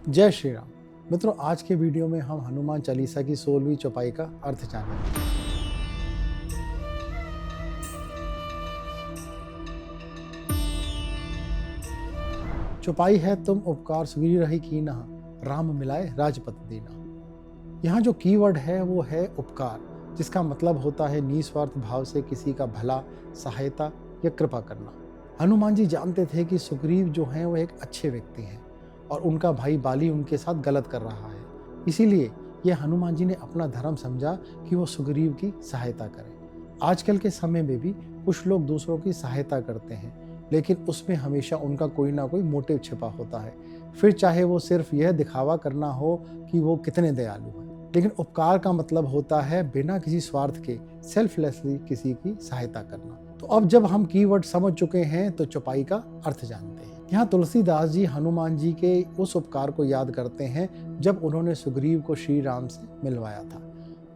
जय श्री राम। मित्रों, आज के वीडियो में हम हनुमान चालीसा की 16वीं चौपाई का अर्थ जानेंगे। चौपाई है तुम उपकार सुग्रीव रही कीना, राम मिलाए राजपत दीना। यहाँ जो कीवर्ड है वो है उपकार, जिसका मतलब होता है निस्वार्थ भाव से किसी का भला, सहायता या कृपा करना। हनुमान जी जानते थे कि सुग्रीव जो हैं वो एक अच्छे व्यक्ति हैं और उनका भाई बाली उनके साथ गलत कर रहा है। इसीलिए ये हनुमान जी ने अपना धर्म समझा कि वो सुग्रीव की सहायता करें। आजकल के समय में भी कुछ लोग दूसरों की सहायता करते हैं, लेकिन उसमें हमेशा उनका कोई ना कोई मोटिव छिपा होता है, फिर चाहे वो सिर्फ यह दिखावा करना हो कि वो कितने दयालु हैं। लेकिन उपकार का मतलब होता है बिना किसी स्वार्थ के सेल्फलेसली किसी की सहायता करना। तो अब जब हम कीवर्ड समझ चुके हैं तो चौपाई का अर्थ जानते हैं। यहाँ तुलसीदास जी हनुमान जी के उस उपकार को याद करते हैं जब उन्होंने सुग्रीव को श्री राम से मिलवाया था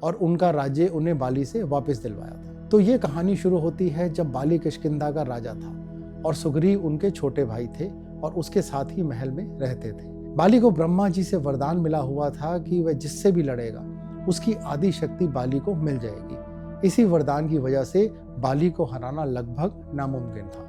और उनका राज्य उन्हें बाली से वापस दिलवाया था। तो ये कहानी शुरू होती है जब बाली किष्किंधा का राजा था और सुग्रीव उनके छोटे भाई थे और उसके साथ ही महल में रहते थे। बाली को ब्रह्मा जी से वरदान मिला हुआ था कि वह जिससे भी लड़ेगा उसकी आदि शक्ति बाली को मिल जाएगी। इसी वरदान की वजह से बाली को हराना लगभग नामुमकिन था।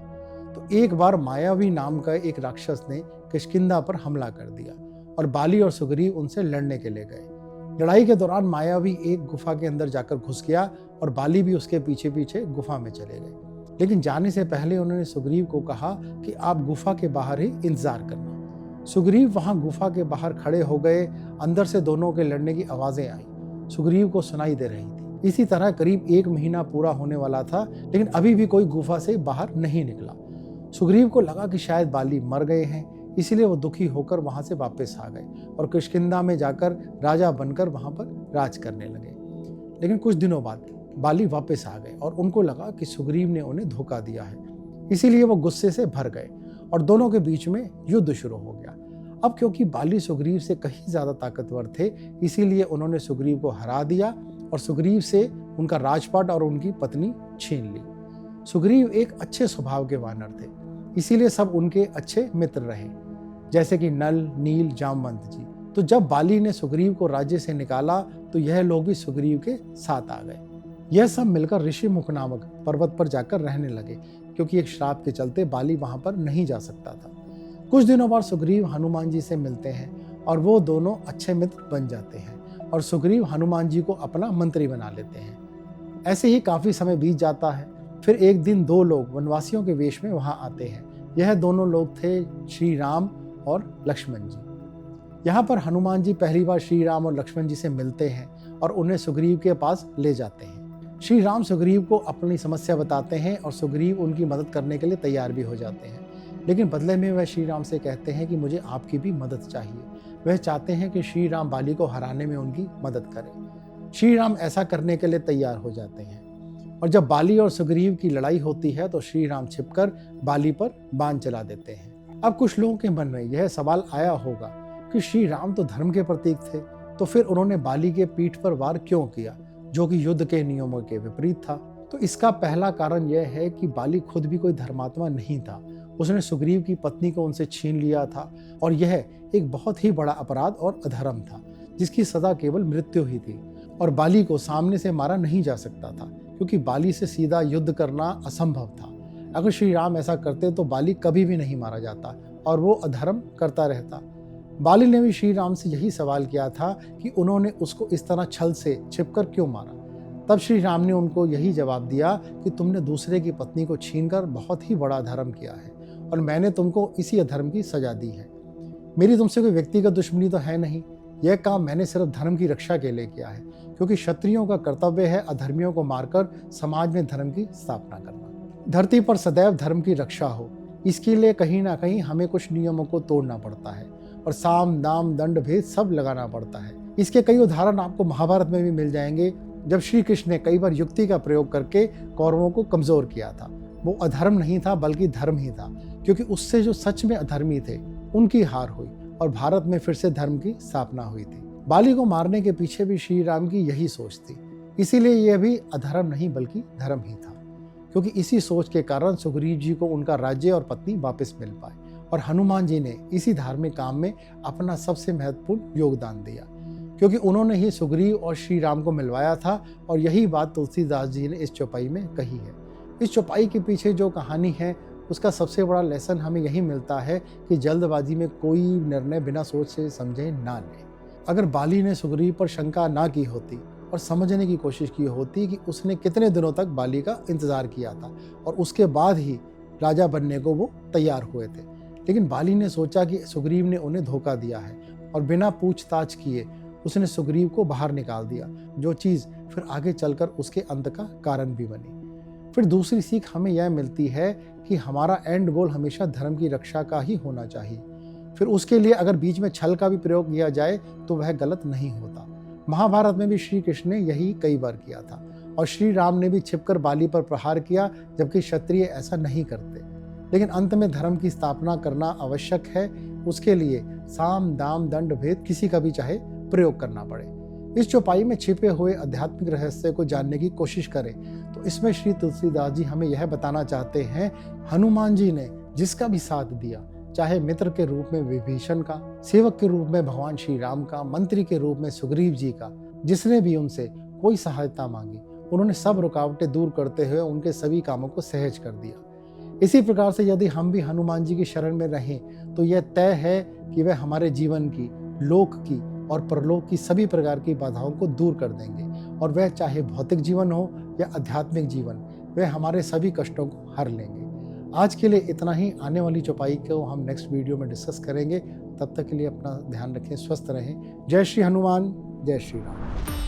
तो एक बार मायावी नाम का एक राक्षस ने किष्किंधा पर हमला कर दिया और बाली और सुग्रीव उनसे लड़ने के लिए गए। लड़ाई के दौरान मायावी एक गुफा के अंदर जाकर घुस गया और बाली भी उसके पीछे पीछे गुफा में चले गए। लेकिन जाने से पहले उन्होंने सुग्रीव को कहा कि आप गुफा के बाहर ही इंतजार करना। सुग्रीव वहां गुफा के बाहर खड़े हो गए। अंदर से दोनों के लड़ने की आवाजें आई, सुग्रीव को सुनाई दे रही थी। इसी तरह करीब 1 महीना पूरा होने वाला था, लेकिन अभी भी कोई गुफा से बाहर नहीं निकला। सुग्रीव को लगा कि शायद बाली मर गए हैं, इसीलिए वो दुखी होकर वहां से वापस आ गए और किष्किंधा में जाकर राजा बनकर वहां पर राज करने लगे। लेकिन कुछ दिनों बाद बाली वापस आ गए और उनको लगा कि सुग्रीव ने उन्हें धोखा दिया है, इसीलिए वो गुस्से से भर गए और दोनों के बीच में युद्ध शुरू हो गया। अब क्योंकि बाली सुग्रीव से कहीं ज्यादा ताकतवर थे, इसीलिए उन्होंने सुग्रीव को हरा दिया और सुग्रीव से उनका राजपाट और उनकी पत्नी छीन ली। सुग्रीव एक अच्छे स्वभाव के वानर थे, इसीलिए सब उनके अच्छे मित्र रहे, जैसे कि नल, नील, जामवंत जी। तो जब बाली ने सुग्रीव को राज्य से निकाला तो यह लोग भी सुग्रीव के साथ आ गए। यह सब मिलकर ऋषिमुख नामक पर्वत पर जाकर रहने लगे, क्योंकि एक श्राप के चलते बाली वहां पर नहीं जा सकता था। कुछ दिनों बाद सुग्रीव हनुमान जी से मिलते हैं और वो दोनों अच्छे मित्र बन जाते हैं और सुग्रीव हनुमान जी को अपना मंत्री बना लेते हैं। ऐसे ही काफी समय बीत जाता है। फिर एक दिन 2 लोग वनवासियों के वेश में वहां आते हैं। यह दोनों लोग थे श्री राम और लक्ष्मण जी। यहाँ पर हनुमान जी पहली बार श्री राम और लक्ष्मण जी से मिलते हैं और उन्हें सुग्रीव के पास ले जाते हैं। श्री राम सुग्रीव को अपनी समस्या बताते हैं और सुग्रीव उनकी मदद करने के लिए तैयार भी हो जाते हैं। लेकिन बदले में वह श्री राम से कहते हैं कि मुझे आपकी भी मदद चाहिए। वह चाहते हैं कि श्री राम बाली को हराने में उनकी मदद करें। श्री राम ऐसा करने के लिए तैयार हो जाते हैं और जब बाली और सुग्रीव की लड़ाई होती है तो श्री राम छिपकर बाली पर बाण चला देते हैं। अब कुछ लोगों के मन में यह सवाल आया होगा कि श्री राम तो धर्म के प्रतीक थे, तो फिर उन्होंने बाली के पीठ पर वार क्यों किया, जो कि युद्ध के नियमों के विपरीत था। तो इसका पहला कारण यह है कि बाली खुद भी कोई धर्मात्मा नहीं था। उसने सुग्रीव की पत्नी को उनसे छीन लिया था और यह एक बहुत ही बड़ा अपराध और अधर्म था, जिसकी सजा केवल मृत्यु ही थी। और बाली को सामने से मारा नहीं जा सकता था, क्योंकि बाली से सीधा युद्ध करना असंभव था। अगर श्री राम ऐसा करते तो बाली कभी भी नहीं मारा जाता और वो अधर्म करता रहता। बाली ने भी श्री राम से यही सवाल किया था कि उन्होंने उसको इस तरह छल से छिपकर क्यों मारा। तब श्री राम ने उनको यही जवाब दिया कि तुमने दूसरे की पत्नी को छीनकर बहुत ही बड़ा अधर्म किया है और मैंने तुमको इसी अधर्म की सजा दी है। मेरी तुमसे कोई व्यक्तिगत दुश्मनी तो है नहीं। यह काम मैंने सिर्फ धर्म की रक्षा के लिए किया है, क्योंकि क्षत्रियों का कर्तव्य है अधर्मियों को मारकर समाज में धर्म की स्थापना करना। धरती पर सदैव धर्म की रक्षा हो, इसके लिए कहीं ना कहीं हमें कुछ नियमों को तोड़ना पड़ता है और साम, दाम, दंड, भेद सब लगाना पड़ता है। इसके कई उदाहरण आपको महाभारत में भी मिल जाएंगे, जब श्री कृष्ण ने कई बार युक्ति का प्रयोग करके कौरवों को कमजोर किया था। वो अधर्म नहीं था बल्कि धर्म ही था, क्योंकि उससे जो सच में अधर्मी थे उनकी हार हुई और भारत में फिर से धर्म की स्थापना हुई थी। बाली को मारने के पीछे भी श्री राम की यही सोच थी, इसीलिए यह भी अधर्म नहीं बल्कि धर्म ही था, क्योंकि इसी सोच के कारण सुग्रीव जी को उनका राज्य और पत्नी वापस मिल पाए और हनुमान जी ने इसी धार्मिक काम में अपना सबसे महत्वपूर्ण योगदान दिया, क्योंकि उन्होंने ही सुग्रीव और श्री राम को मिलवाया था। और यही बात तुलसीदास जी ने इस चौपाई में कही है। इस चौपाई के पीछे जो कहानी है उसका सबसे बड़ा लेसन हमें यही मिलता है कि जल्दबाजी में कोई निर्णय बिना सोच से समझे ना ले। अगर बाली ने सुग्रीव पर शंका ना की होती और समझने की कोशिश की होती कि उसने कितने दिनों तक बाली का इंतजार किया था और उसके बाद ही राजा बनने को वो तैयार हुए थे, लेकिन बाली ने सोचा कि सुग्रीव ने उन्हें धोखा दिया है और बिना पूछताछ किए उसने सुग्रीव को बाहर निकाल दिया, जो चीज़ फिर आगे चलकर उसके अंत का कारण भी बनी। फिर दूसरी सीख हमें यह मिलती है कि हमारा एंड गोल हमेशा धर्म की रक्षा का ही होना चाहिए। फिर उसके लिए अगर बीच में छल का भी प्रयोग किया जाए तो वह गलत नहीं होता। महाभारत में भी श्री कृष्ण ने यही कई बार किया था और श्री राम ने भी छिपकर बाली पर प्रहार किया, जबकि क्षत्रिय ऐसा नहीं करते। लेकिन अंत में धर्म की स्थापना करना आवश्यक है, उसके लिए साम दाम दंड भेद किसी का भी चाहे प्रयोग करना पड़े। इस चौपाई में छिपे हुए आध्यात्मिक रहस्य को जानने की कोशिश करें तो इसमें श्री तुलसीदास जी हमें यह बताना चाहते हैं, हनुमान जी ने जिसका भी साथ दिया, चाहे मित्र के रूप में विभीषण का, सेवक के रूप में भगवान श्री राम का, मंत्री के रूप में सुग्रीव जी का, जिसने भी उनसे कोई सहायता मांगी, उन्होंने सब रुकावटें दूर करते हुए उनके सभी कामों को सहज कर दिया। इसी प्रकार से यदि हम भी हनुमान जी की शरण में रहें तो यह तय है कि वह हमारे जीवन की, लोक की और परलोक की सभी प्रकार की बाधाओं को दूर कर देंगे, और वह चाहे भौतिक जीवन हो या आध्यात्मिक जीवन, वह हमारे सभी कष्टों को हर लेंगे। आज के लिए इतना ही। आने वाली चौपाई को हम नेक्स्ट वीडियो में डिस्कस करेंगे। तब तक के लिए अपना ध्यान रखें, स्वस्थ रहें। जय श्री हनुमान, जय श्री राम।